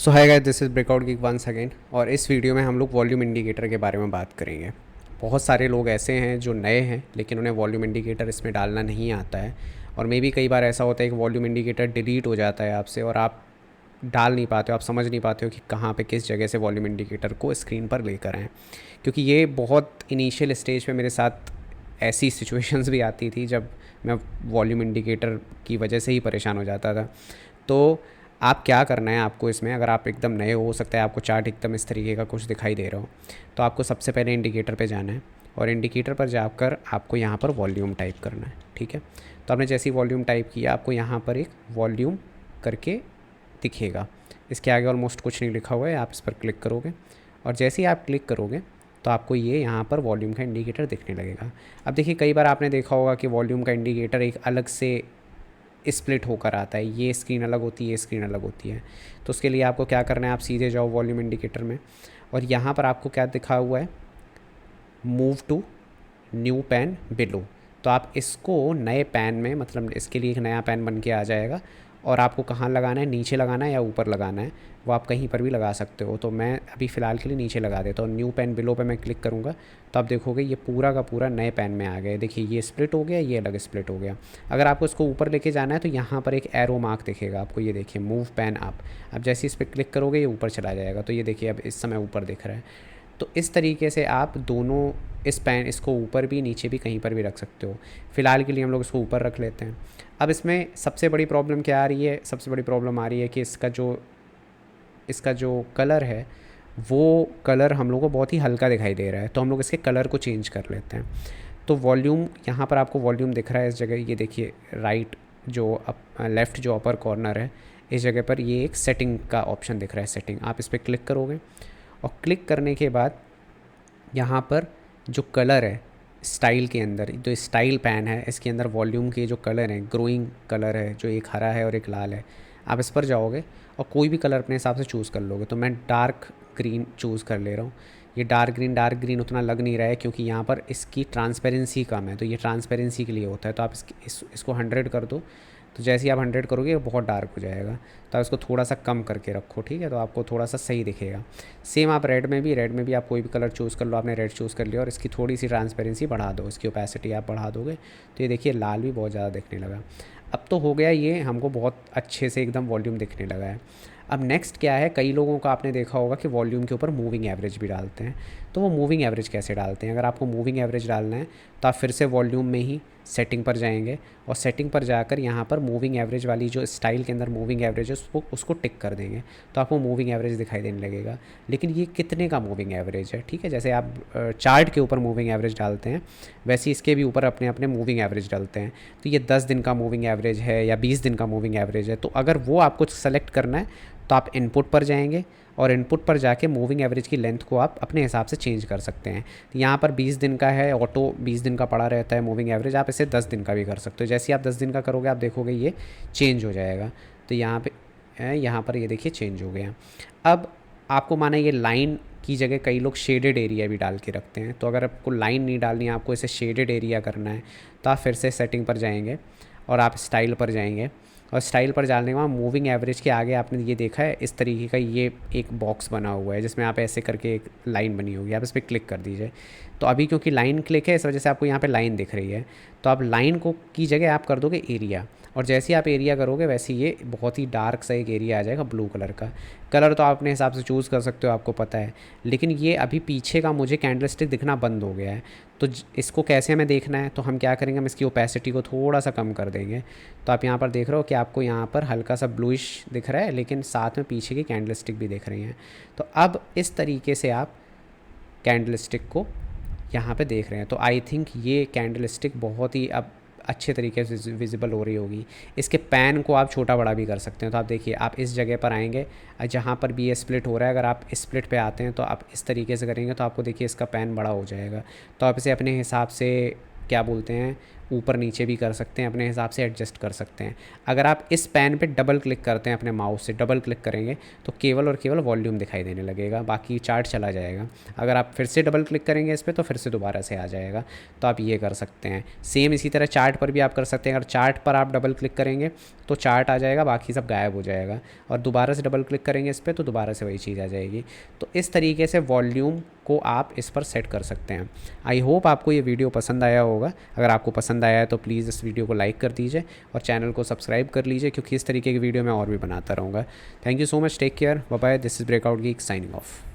So hi guys, this is Breakout Geek once again. और इस video में हम लोग वॉल्यूम इंडिकेटर के बारे में बात करेंगे। बहुत सारे लोग ऐसे हैं जो नए हैं लेकिन उन्हें वॉल्यूम इंडिकेटर इसमें डालना नहीं आता है। और मे बी कई बार ऐसा होता है कि वॉल्यूम इंडिकेटर डिलीट हो जाता है आपसे और आप डाल नहीं पाते हो, आप समझ नहीं पाते हो कि कहाँ पे किस जगह से वॉल्यूम इंडिकेटर को स्क्रीन पर लेकर आएँ। क्योंकि ये बहुत इनिशियल स्टेज पे मेरे साथ ऐसी सिचुएशंस भी आती थी जब मैं वॉल्यूम इंडिकेटर की वजह से ही परेशान हो जाता था। तो आप क्या करना है आपको इसमें, अगर आप एकदम नए हो सकता है आपको चार्ट एकदम इस तरीके का कुछ दिखाई दे रहा हो, तो आपको सबसे पहले इंडिकेटर पे जाना है और इंडिकेटर पर जाकर आपको यहाँ पर वॉल्यूम टाइप करना है। ठीक है, तो आपने जैसे ही वॉल्यूम टाइप किया आपको यहाँ पर एक वॉल्यूम करके दिखेगा। इसके आगे ऑलमोस्ट कुछ नहीं लिखा हुआ है, आप इस पर क्लिक करोगे और जैसे ही आप क्लिक करोगे तो आपको ये यहाँ पर वॉल्यूम का इंडिकेटर दिखने लगेगा। अब देखिए, कई बार आपने देखा होगा कि वॉल्यूम का इंडिकेटर एक अलग से स्प्लिट होकर आता है, ये स्क्रीन अलग होती है, ये स्क्रीन अलग होती है। तो उसके लिए आपको क्या करना है, आप सीधे जाओ वॉल्यूम इंडिकेटर में और यहाँ पर आपको क्या दिखा हुआ है, move to new pan below. तो आप इसको नए पैन में, मतलब इसके लिए एक नया पैन बन के आ जाएगा और आपको कहाँ लगाना है, नीचे लगाना है या ऊपर लगाना है, वो आप कहीं पर भी लगा सकते हो। तो मैं अभी फ़िलहाल के लिए नीचे लगा देता हूँ। न्यू पैन बिलो पे मैं क्लिक करूँगा तो आप देखोगे ये पूरा का पूरा नए पैन में आ गया। देखिए ये स्प्लिट हो गया, ये अलग स्प्लिट हो गया। अगर आपको इसको ऊपर लेके जाना है तो यहाँ पर एक एरो मार्क दिखेगा आपको, ये देखिए मूव पैन अप। अब जैसे इस पर क्लिक करोगे ये ऊपर चला जाएगा। तो ये देखिए अब इस समय ऊपर दिख रहा है। तो इस तरीके से आप दोनों इस पैन, इसको ऊपर भी नीचे भी कहीं पर भी रख सकते हो। फ़िलहाल के लिए हम लोग इसको ऊपर रख लेते हैं। अब इसमें सबसे बड़ी प्रॉब्लम क्या आ रही है, सबसे बड़ी प्रॉब्लम आ रही है कि इसका जो कलर है वो कलर हम लोग को बहुत ही हल्का दिखाई दे रहा है। तो हम लोग इसके कलर को चेंज कर लेते हैं। तो वॉल्यूम, यहाँ पर आपको वॉल्यूम दिख रहा है इस जगह, ये देखिए राइट जो लेफ़्ट जो अपर कॉर्नर है इस जगह पर ये एक सेटिंग का ऑप्शन दिख रहा है, सेटिंग। आप इस पर क्लिक करोगे और क्लिक करने के बाद यहाँ पर जो कलर है स्टाइल के अंदर, जो स्टाइल पैन है इसके अंदर वॉल्यूम के जो कलर हैं, ग्रोइंग कलर है जो एक हरा है और एक लाल है, आप इस पर जाओगे और कोई भी कलर अपने हिसाब से चूज़ कर लोगे। तो मैं डार्क ग्रीन चूज़ कर ले रहा हूँ। ये डार्क ग्रीन उतना लग नहीं रहा है क्योंकि यहाँ पर इसकी ट्रांसपेरेंसी कम है, तो ये ट्रांसपेरेंसी के लिए होता है। तो आप इसको 100 कर दो। तो जैसे ही आप 100 करोगे ये बहुत डार्क हो जाएगा। तो आप इसको थोड़ा सा कम करके रखो, ठीक है, तो आपको थोड़ा सा सही दिखेगा। सेम आप रेड में भी आप कोई भी कलर चूज़ कर लो। आपने रेड चूज़ कर लिया और इसकी थोड़ी सी ट्रांसपेरेंसी बढ़ा दो, इसकी ओपेसिटी आप बढ़ा दोगे तो ये देखिए लाल भी बहुत ज़्यादा दिखने लगा। अब तो हो गया, ये हमको बहुत अच्छे से एकदम वॉल्यूम दिखने लगा है। अब नेक्स्ट क्या है, कई लोगों का आपने देखा होगा कि वॉल्यूम के ऊपर मूविंग एवरेज भी डालते हैं। तो वो मूविंग एवरेज कैसे डालते हैं, अगर आपको मूविंग एवरेज डालना है तो आप फिर से वॉल्यूम में ही सेटिंग पर जाएंगे और सेटिंग पर जाकर यहाँ पर मूविंग एवरेज वाली जो स्टाइल के अंदर मूविंग एवरेज है उसको टिक कर देंगे तो आपको मूविंग एवरेज दिखाई देने लगेगा। लेकिन ये कितने का मूविंग एवरेज है, ठीक है, जैसे आप चार्ट के ऊपर मूविंग एवरेज डालते हैं वैसे इसके भी ऊपर अपने अपने मूविंग एवरेज डालते हैं। तो ये 10 दिन का मूविंग एवरेज है या 20 दिन का मूविंग एवरेज है। तो अगर वो आपको सेलेक्ट करना है तो आप इनपुट पर जाएंगे और इनपुट पर जाके मूविंग एवरेज की लेंथ को आप अपने हिसाब से चेंज कर सकते हैं। तो यहाँ पर 20 दिन का है, ऑटो 20 दिन का पड़ा रहता है मूविंग एवरेज, आप इसे 10 दिन का भी कर सकते हो। जैसे ही आप 10 दिन का करोगे आप देखोगे ये चेंज हो जाएगा। तो यहाँ पर ये देखिए चेंज हो गया। अब आपको माना ये लाइन की जगह कई लोग शेडेड एरिया भी डाल के रखते हैं। तो अगर आपको लाइन नहीं डालनी है, आपको इसे शेडेड एरिया करना है तो आप फिर से सेटिंग पर जाएंगे और आप स्टाइल पर जाएंगे और स्टाइल पर डालने के बाद मूविंग एवरेज के आगे आपने ये देखा है इस तरीके का ये एक बॉक्स बना हुआ है जिसमें आप ऐसे करके एक लाइन बनी होगी, आप इस पर क्लिक कर दीजिए। तो अभी क्योंकि लाइन क्लिक है इस वजह से आपको यहाँ पे लाइन दिख रही है। तो आप लाइन को की जगह आप कर दोगे एरिया और जैसे ही आप एरिया करोगे वैसे ये बहुत ही डार्क सा एक एरिया आ जाएगा ब्लू कलर का। कलर तो आप अपने हिसाब से चूज़ कर सकते हो, आपको पता है। लेकिन ये अभी पीछे का मुझे कैंडल स्टिक दिखना बंद हो गया है। तो इसको कैसे हमें देखना है, तो हम क्या करेंगे, हम इसकी ओपेसिटी को थोड़ा सा कम कर देंगे। तो आप यहाँ पर देख रहे हो कि आपको यहाँ पर हल्का सा ब्लूइश दिख रहा है लेकिन साथ में पीछे की कैंडल स्टिक भी दिख रही हैं। तो अब इस तरीके से आप कैंडल स्टिक को यहाँ पे देख रहे हैं। तो आई थिंक ये कैंडल स्टिक बहुत ही अब अच्छे तरीके से विजिबल हो रही होगी। इसके पैन को आप छोटा बड़ा भी कर सकते हैं। तो आप देखिए, आप इस जगह पर आएंगे जहाँ पर भी ये स्प्लिट हो रहा है, अगर आप स्प्लिट पे आते हैं तो आप इस तरीके से करेंगे तो आपको देखिए इसका पैन बड़ा हो जाएगा। तो आप इसे अपने हिसाब से क्या बोलते हैं ऊपर नीचे भी कर सकते हैं, अपने हिसाब से एडजस्ट कर सकते हैं। अगर आप इस पेन पे डबल क्लिक करते हैं, अपने माउस से डबल क्लिक करेंगे तो केवल और केवल वॉल्यूम दिखाई देने लगेगा, बाकी चार्ट चला जाएगा। अगर आप फिर से डबल क्लिक करेंगे इस पर तो फिर से दोबारा से आ जाएगा। तो आप ये कर सकते हैं। सेम इसी तरह चार्ट पर भी आप कर सकते हैं। अगर चार्ट पर आप डबल क्लिक करेंगे तो चार्ट आ जाएगा, बाकी सब गायब हो जाएगा, और दोबारा से डबल क्लिक करेंगे इस पर तो दोबारा से वही चीज़ आ जाएगी। तो इस तरीके से वॉल्यूम को आप इस पर सेट कर सकते हैं। आई होप आपको ये वीडियो पसंद आया होगा। अगर आपको पसंद आया है तो प्लीज़ इस वीडियो को लाइक कर दीजिए और चैनल को सब्सक्राइब कर लीजिए, क्योंकि इस तरीके की वीडियो मैं और भी बनाता रहूँगा। Thank you so much, take care, bye bye, this is Breakout Geek signing of.